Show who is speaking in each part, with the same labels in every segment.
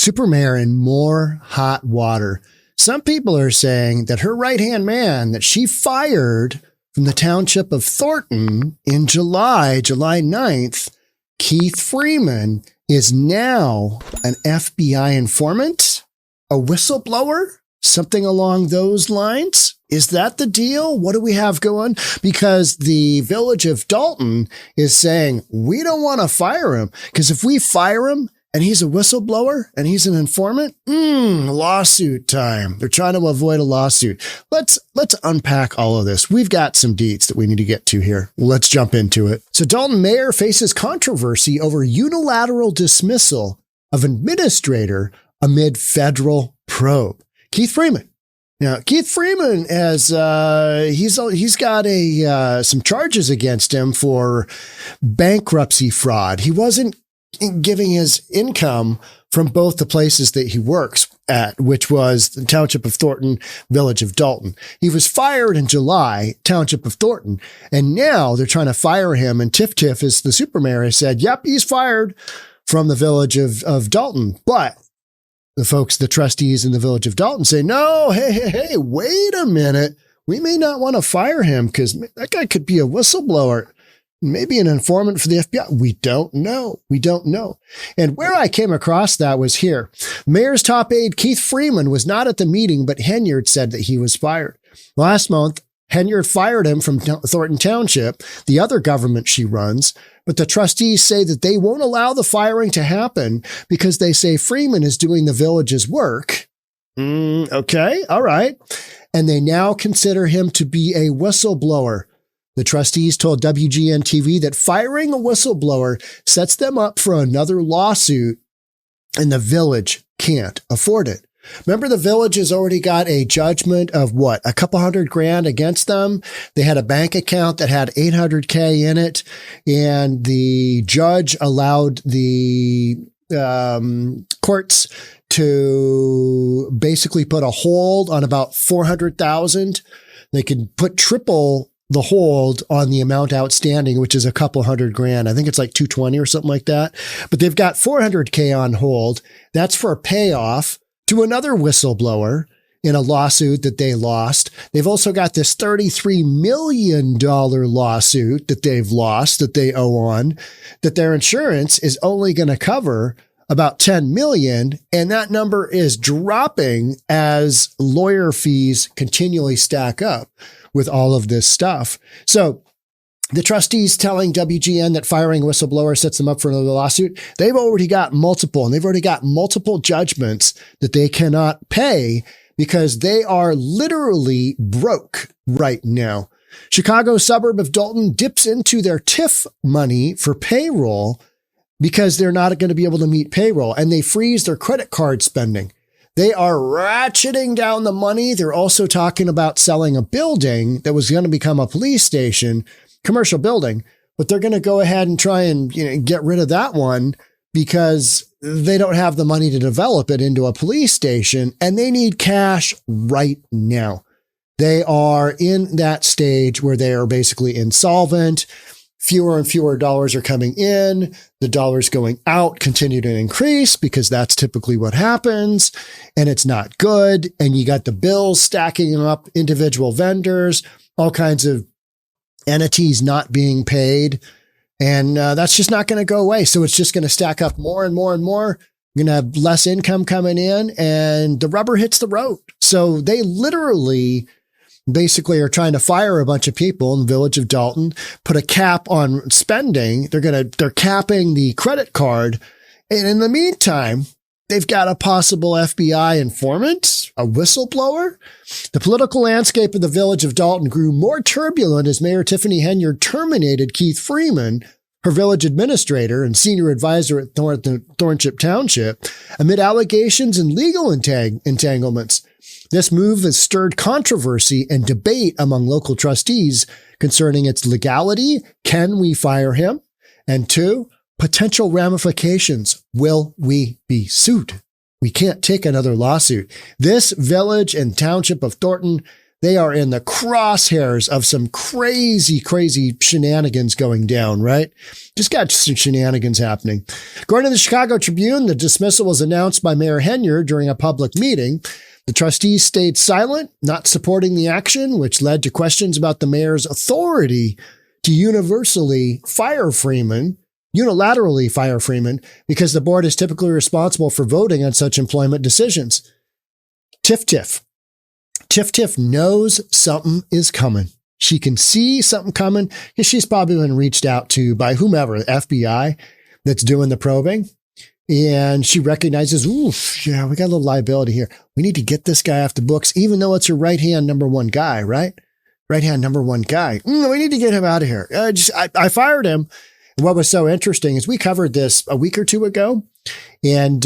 Speaker 1: Supermayor in more hot water. Some people are saying that her right-hand man that she fired from the township of Thornton in July 9th, Keith Freeman, is now an FBI informant, a whistleblower, something along those lines. Is that the deal? What do we have going? Because the village of Dalton is saying, we don't want to fire him, because if we fire him and he's a whistleblower and he's an informant, lawsuit time. They're trying to avoid a lawsuit. Let's unpack all of this. We've got some deets that we need to get to here. Let's jump into it. So Dalton mayor faces controversy over unilateral dismissal of administrator amid federal probe. Keith Freeman. Now, Keith Freeman has he's got some charges against him for bankruptcy fraud. He wasn't giving his income from both the places that he works at, which was the township of Thornton, village of Dalton. He was fired in July, township of Thornton, and now they're trying to fire him. And Tiff, as the supermayor, has said, yep, he's fired from the village of Dalton. But the folks, the trustees in the village of Dalton say, no, hey, wait a minute. We may not want to fire him because that guy could be a whistleblower, maybe an informant for the FBI. We don't know. And where I came across that was here. Mayor's top aide, Keith Freeman, was not at the meeting, but Henyard said that he was fired. Last month, Henyard fired him from Thornton Township, the other government she runs, but the trustees say that they won't allow the firing to happen because they say Freeman is doing the village's work. Okay, all right. And they now consider him to be a whistleblower. The trustees told WGN-TV that firing a whistleblower sets them up for another lawsuit, and the village can't afford it. Remember, the village has already got a judgment of what, a couple $100,000 against them. They had a bank account that had $800K in it, and the judge allowed the courts to basically put a hold on about $400,000. They could put triple the hold on the amount outstanding, which is a couple $100,000. I think it's like 220 or something like that. But they've got $400K on hold. That's for a payoff to another whistleblower in a lawsuit that they lost. They've also got this $33 million lawsuit that they've lost, that they owe on, that their insurance is only going to cover about $10 million. And that number is dropping as lawyer fees continually stack up with all of this stuff. So the trustees telling WGN that firing a whistleblower sets them up for another lawsuit. They've already got multiple judgments that they cannot pay because they are literally broke right now. Chicago suburb of Dalton dips into their TIF money for payroll because they're not going to be able to meet payroll, and they freeze their credit card spending. They are ratcheting down the money. They're also talking about selling a building that was going to become a police station, commercial building, but they're going to go ahead and try and get rid of that one because they don't have the money to develop it into a police station, and they need cash right now. They are in that stage where they are basically insolvent. Fewer and fewer dollars are coming in. The dollars going out continue to increase because that's typically what happens, and it's not good. And you got the bills stacking up, individual vendors, all kinds of entities not being paid. And that's just not going to go away. So it's just going to stack up more and more and more. You're going to have less income coming in, and the rubber hits the road. So they literally basically are trying to fire a bunch of people in the village of Dalton, put a cap on spending. They're capping the credit card. And in the meantime, they've got a possible FBI informant, a whistleblower. The political landscape of the village of Dalton grew more turbulent as Mayor Tiffany Henyard terminated Keith Freeman, her village administrator and senior advisor at Thornton Township, amid allegations and legal entanglements. This move has stirred controversy and debate among local trustees concerning its legality. Can we fire him? And 2, potential ramifications. Will we be sued? We can't take another lawsuit. This village and township of Thornton, they are in the crosshairs of some crazy, crazy shenanigans going down, right? Just got some shenanigans happening. According to the Chicago Tribune, the dismissal was announced by Mayor Henyard during a public meeting. The trustees stayed silent, not supporting the action, which led to questions about the mayor's authority to unilaterally fire Freeman, because the board is typically responsible for voting on such employment decisions. Tiff knows something is coming. She can see something coming because she's probably been reached out to by whomever, the FBI that's doing the probing. And she recognizes, oof, yeah, we got a little liability here. We need to get this guy off the books, even though it's her right-hand number one guy, right? Right-hand number one guy. We need to get him out of here. I fired him. And what was so interesting is we covered this a week or two ago. And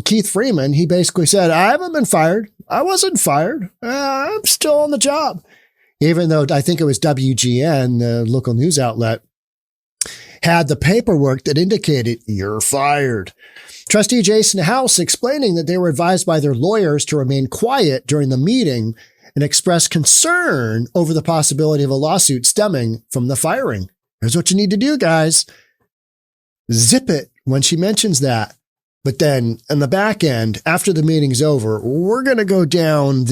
Speaker 1: Keith Freeman, he basically said, I haven't been fired. I wasn't fired. I'm still on the job. Even though I think it was WGN, the local news outlet, had the paperwork that indicated you're fired. Trustee Jason House explaining that they were advised by their lawyers to remain quiet during the meeting and express concern over the possibility of a lawsuit stemming from the firing. Here's what you need to do, guys. Zip it when she mentions that. But then in the back end, after the meeting's over, we're going to go down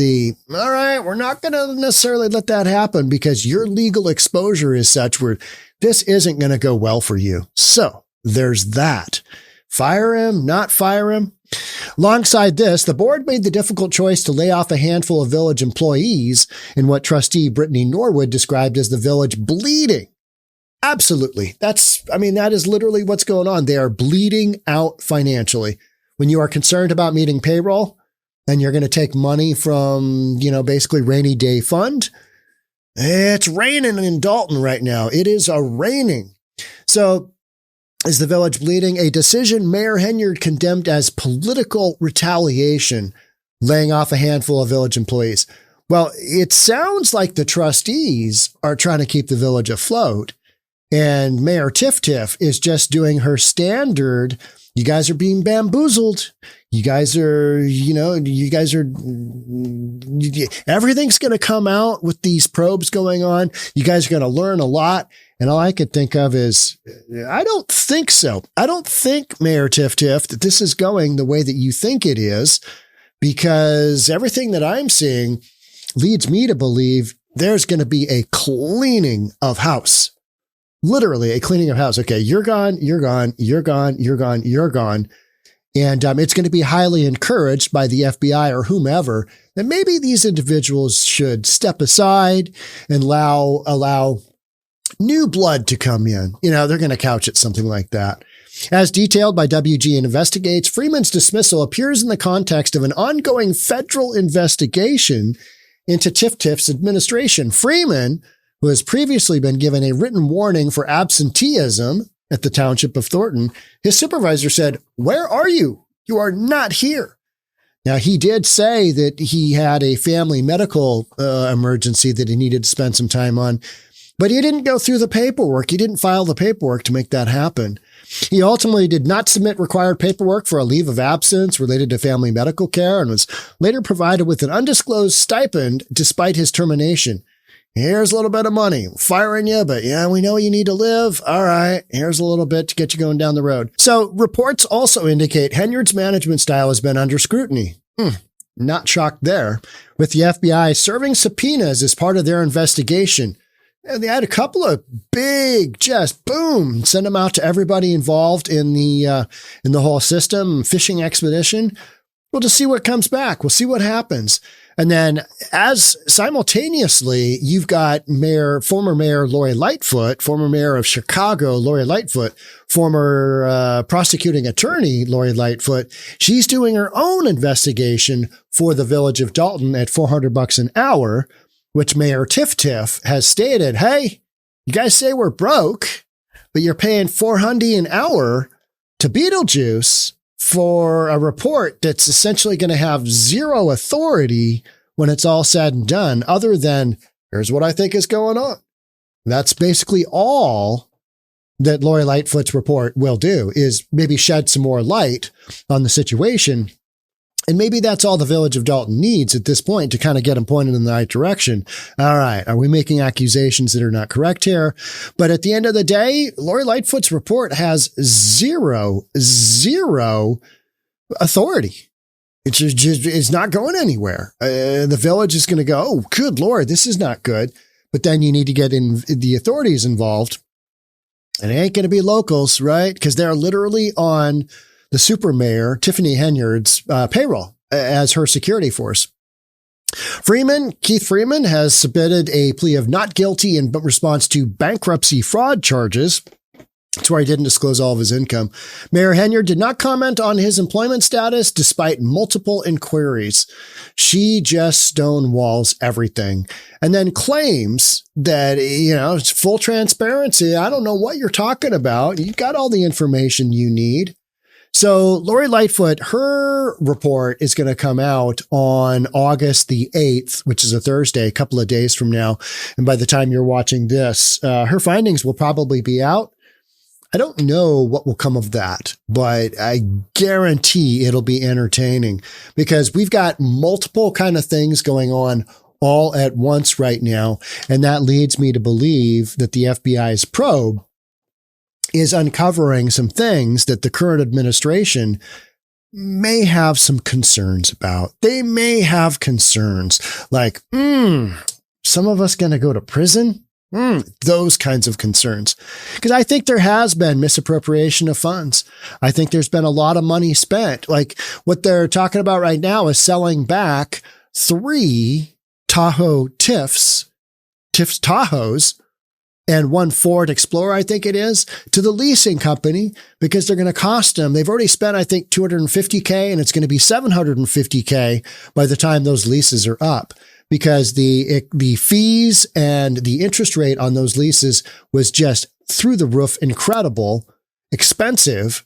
Speaker 1: all right, we're not going to necessarily let that happen because your legal exposure is such where this isn't going to go well for you. So there's that. Fire him, not fire him. Alongside this, the board made the difficult choice to lay off a handful of village employees in what trustee Brittany Norwood described as the village bleeding. Absolutely. That is literally what's going on. They are bleeding out financially. When you are concerned about meeting payroll and you're going to take money from, basically rainy day fund, it's raining in Dalton right now. It is raining. So is the village bleeding? A decision Mayor Henyard condemned as political retaliation, laying off a handful of village employees. Well, it sounds like the trustees are trying to keep the village afloat. And Mayor Tiff is just doing her standard. You guys are being bamboozled. You guys are, everything's going to come out with these probes going on. You guys are going to learn a lot. And all I could think of is, I don't think so. I don't think, Mayor Tiff, that this is going the way that you think it is, because everything that I'm seeing leads me to believe there's going to be a cleaning of house. Literally a cleaning of house. Okay, you're gone, you're gone, you're gone, you're gone, you're gone. And it's going to be highly encouraged by the FBI or whomever that maybe these individuals should step aside and allow new blood to come in. They're going to couch it something like that. As detailed by WGN Investigates, Freeman's dismissal appears in the context of an ongoing federal investigation into Tiff's administration. Freeman, who has previously been given a written warning for absenteeism at the township of Thornton, his supervisor said, "Where are you? You are not here." Now, he did say that he had a family medical emergency that he needed to spend some time on, but he didn't go through the paperwork. He didn't file the paperwork to make that happen. He ultimately did not submit required paperwork for a leave of absence related to family medical care and was later provided with an undisclosed stipend despite his termination. Here's a little bit of money. Firing you, but yeah, we know you need to live. All right, here's a little bit to get you going down the road. So reports also indicate Henyard's management style has been under scrutiny. Not shocked there. With the FBI serving subpoenas as part of their investigation. And they had a couple of big, just boom, send them out to everybody involved in the whole system, fishing expedition. We'll just see what comes back. We'll see what happens. And then as simultaneously, you've got former Mayor Lori Lightfoot, former Mayor of Chicago, Lori Lightfoot, former prosecuting attorney, Lori Lightfoot. She's doing her own investigation for the village of Dalton at $400 an hour, which Mayor Tiff has stated, hey, you guys say we're broke, but you're paying $400 an hour to Beetlejuice for a report that's essentially going to have zero authority when it's all said and done, other than here's what I think is going on. That's basically all that Lori Lightfoot's report will do, is maybe shed some more light on the situation. And maybe that's all the village of Dalton needs at this point to kind of get them pointed in the right direction. All right. Are we making accusations that are not correct here? But at the end of the day, Lori Lightfoot's report has zero authority. It's not going anywhere. The village is going to go, oh, good Lord, this is not good. But then you need to get in the authorities involved. And it ain't going to be locals, right? Because they're literally on the super mayor, Tiffany Henyard's payroll as her security force. Keith Freeman has submitted a plea of not guilty in response to bankruptcy fraud charges. That's where he didn't disclose all of his income. Mayor Henyard did not comment on his employment status despite multiple inquiries. She just stonewalls everything and then claims that, it's full transparency. I don't know what you're talking about. You've got all the information you need. So Lori Lightfoot, her report is going to come out on August the 8th, which is a Thursday, a couple of days from now. And by the time you're watching this, her findings will probably be out. I don't know what will come of that, but I guarantee it'll be entertaining because we've got multiple kind of things going on all at once right now. And that leads me to believe that the FBI's probe is uncovering some things that the current administration may have some concerns about. They may have concerns like, some of us going to go to prison? Those kinds of concerns. Because I think there has been misappropriation of funds. I think there's been a lot of money spent. Like what they're talking about right now is selling back 3 Tahoe Tiffs Tahoes, and 1 Ford Explorer, I think it is, to the leasing company because they're going to cost them. They've already spent, I think, $250K, and it's going to be $750K by the time those leases are up because the fees and the interest rate on those leases was just through the roof, incredible, expensive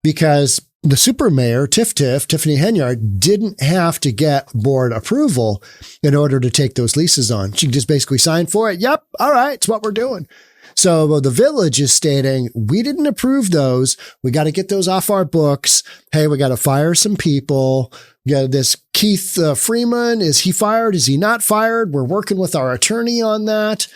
Speaker 1: because the super mayor, Tiffany Henyard, didn't have to get board approval in order to take those leases on. She just basically signed for it. Yep. All right. It's what we're doing. So the village is stating, we didn't approve those. We got to get those off our books. Hey, we got to fire some people. Yeah, this Keith Freeman, is he fired? Is he not fired? We're working with our attorney on that.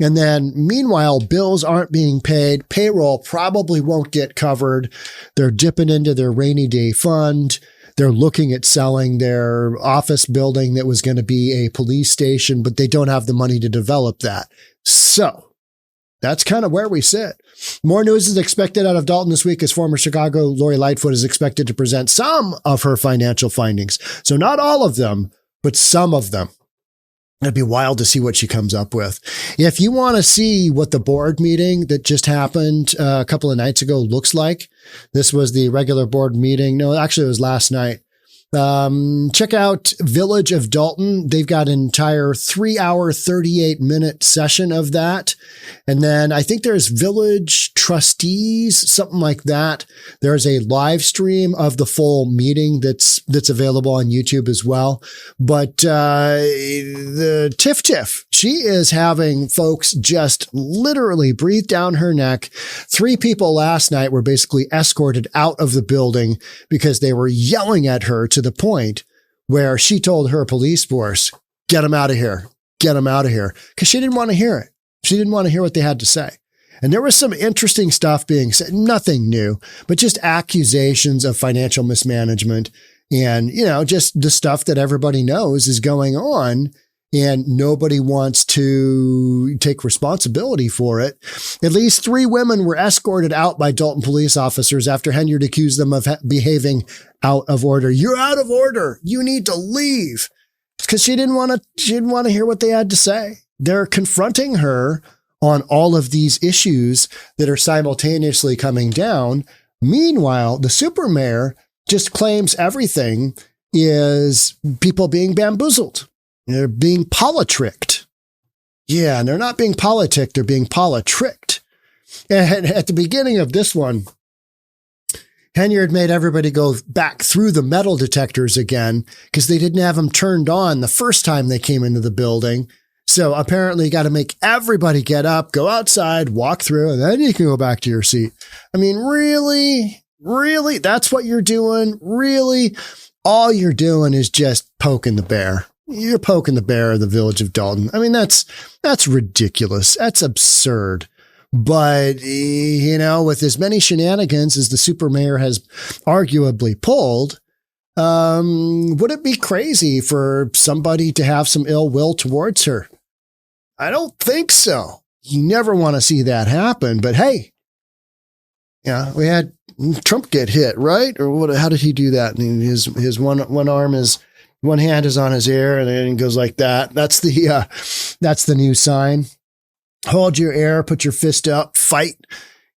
Speaker 1: And then meanwhile, bills aren't being paid. Payroll probably won't get covered. They're dipping into their rainy day fund. They're looking at selling their office building that was going to be a police station, but they don't have the money to develop that. So that's kind of where we sit. More news is expected out of Dalton this week as former Chicago Lori Lightfoot is expected to present some of her financial findings. So not all of them, but some of them. It'd be wild to see what she comes up with. If you want to see what the board meeting that just happened a couple of nights ago looks like, this was the regular board meeting. No, actually it was last night. Check out Village of Dalton. They've got an entire 3-hour, 38-minute session of that. And then I think there's Village Trustees, something like that. There's a live stream of the full meeting that's available on YouTube as well. But the Tiff, she is having folks just literally breathe down her neck. 3 people last night were basically escorted out of the building because they were yelling at her to the point where she told her police force, get them out of here, get them out of here. Because she didn't want to hear it. She didn't want to hear what they had to say. And there was some interesting stuff being said, nothing new, but just accusations of financial mismanagement and, just the stuff that everybody knows is going on. And nobody wants to take responsibility for it. At least 3 women were escorted out by Dalton police officers after Henyard accused them of behaving out of order. You're out of order. You need to leave. Because she didn't want to hear what they had to say. They're confronting her on all of these issues that are simultaneously coming down. Meanwhile, the super mayor just claims everything is people being bamboozled. They're being politricked. Yeah, and they're not being politicked, they're being politricked. And at the beginning of this one, Henyard made everybody go back through the metal detectors again because they didn't have them turned on the first time they came into the building. So apparently you got to make everybody get up, go outside, walk through, and then you can go back to your seat. I mean, really? Really? That's what you're doing? Really? All you're doing is just poking the bear. You're poking the bear of the village of Dalton. I mean, that's ridiculous. That's absurd. But, you know, with as many shenanigans as the super mayor has arguably pulled, would it be crazy for somebody to have some ill will towards her? I don't think so. You never want to see that happen. But hey, yeah, we had Trump get hit, right? Or what? How did he do that? And his one arm is, one hand is on his ear, and then it goes like that. That's the new sign. Hold your air, put your fist up, fight.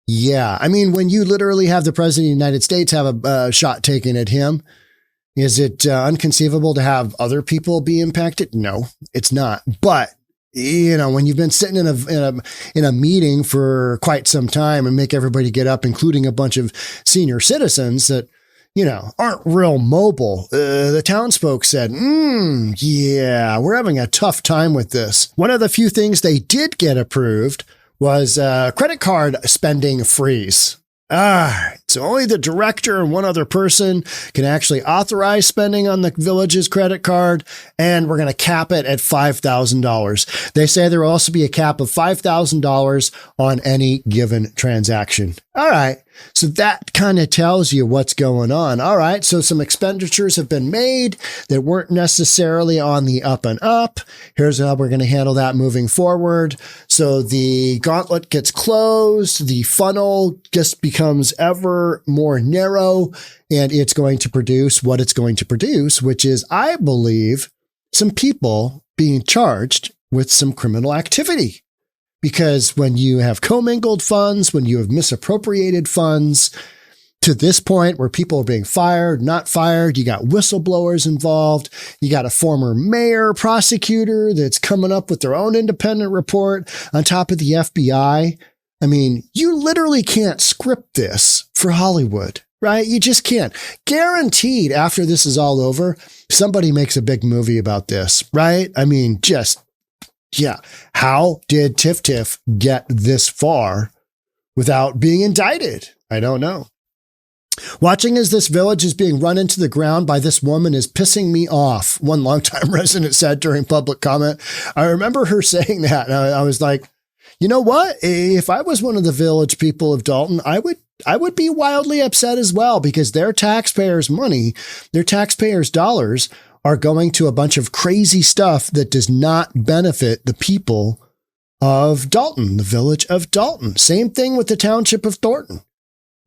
Speaker 1: Yeah. I mean, when you literally have the president of the United States have a shot taken at him, is it unconceivable to have other people be impacted? No, it's not. But, you know, when you've been sitting in a meeting for quite some time and make everybody get up, including a bunch of senior citizens that, you know, aren't real mobile. The townsfolk said, yeah, we're having a tough time with this. One of the few things they did get approved was credit card spending freeze. So only the director and one other person can actually authorize spending on the village's credit card, and we're going to cap it at $5,000. They say there will also be a cap of $5,000 on any given transaction. All right. So that kind of tells you what's going on. All right. So some expenditures have been made that weren't necessarily on the up and up. Here's how we're going to handle that moving forward. So the gauntlet gets closed. The funnel just becomes ever more narrow, and it's going to produce what it's going to produce, which is, I believe, some people being charged with some criminal activity. Because when you have commingled funds, when you have misappropriated funds, to this point where people are being fired, not fired, you got whistleblowers involved, you got a former mayor prosecutor that's coming up with their own independent report on top of the FBI. I mean, you literally can't script this for Hollywood, right? You just can't. Guaranteed after this is all over, somebody makes a big movie about this, right? I mean, yeah. How did Tiff get this far without being indicted? I don't know. Watching as this village is being run into the ground by this woman is pissing me off, one longtime resident said during public comment. I remember her saying that, and I was like, you know what? If I was one of the village people of Dalton, I would be wildly upset as well, because their taxpayers' money, their taxpayers' dollars are going to a bunch of crazy stuff that does not benefit the people of Dalton, the village of Dalton. Same thing with the township of Thornton.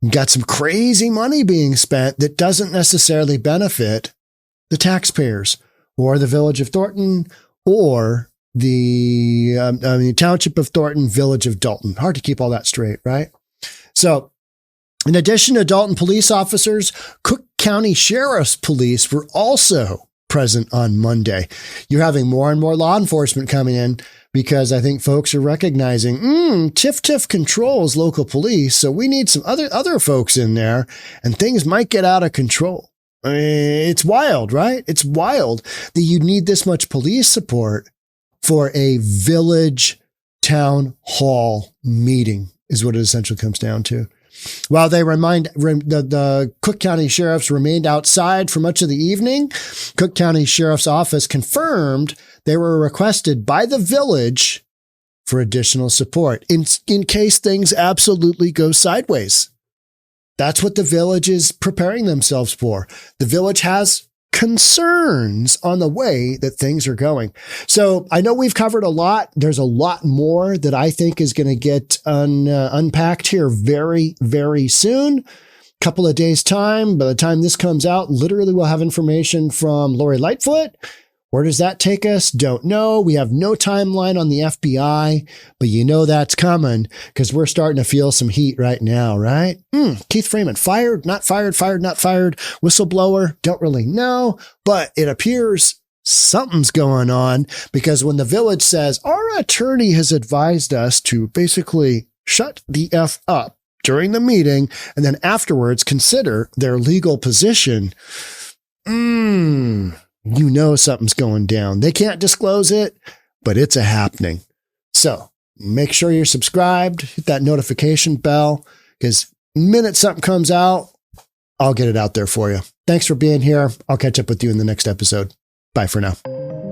Speaker 1: You got some crazy money being spent that doesn't necessarily benefit the taxpayers or the village of Thornton or the township of Thornton, village of Dalton. Hard to keep all that straight, right? So, in addition to Dalton police officers, Cook County Sheriff's Police were also present on Monday. You're having more and more law enforcement coming in because I think folks are recognizing, Tiff controls local police, so we need some other folks in there, and things might get out of control. I mean, it's wild, right? It's wild that you need this much police support for a village town hall meeting, is what it essentially comes down to. While they the Cook County Sheriffs remained outside for much of the evening, Cook County Sheriff's Office confirmed they were requested by the village for additional support in case things absolutely go sideways. That's what the village is preparing themselves for. The village has concerns on the way that things are going. So I know we've covered a lot. There's a lot more that I think is going to get unpacked here very, very soon. Couple of days time. By the time this comes out, literally we'll have information from Lori Lightfoot. Where does that take us? Don't know. We have no timeline on the FBI, but you know that's coming because we're starting to feel some heat right now, right? Keith Freeman, fired, not fired, fired, not fired. Whistleblower, don't really know, but it appears something's going on because when the village says, our attorney has advised us to basically shut the F up during the meeting and then afterwards consider their legal position, you know something's going down. They can't disclose it, but it's a happening. So make sure you're subscribed, hit that notification bell, because the minute something comes out, I'll get it out there for you. Thanks for being here. I'll catch up with you in the next episode. Bye for now.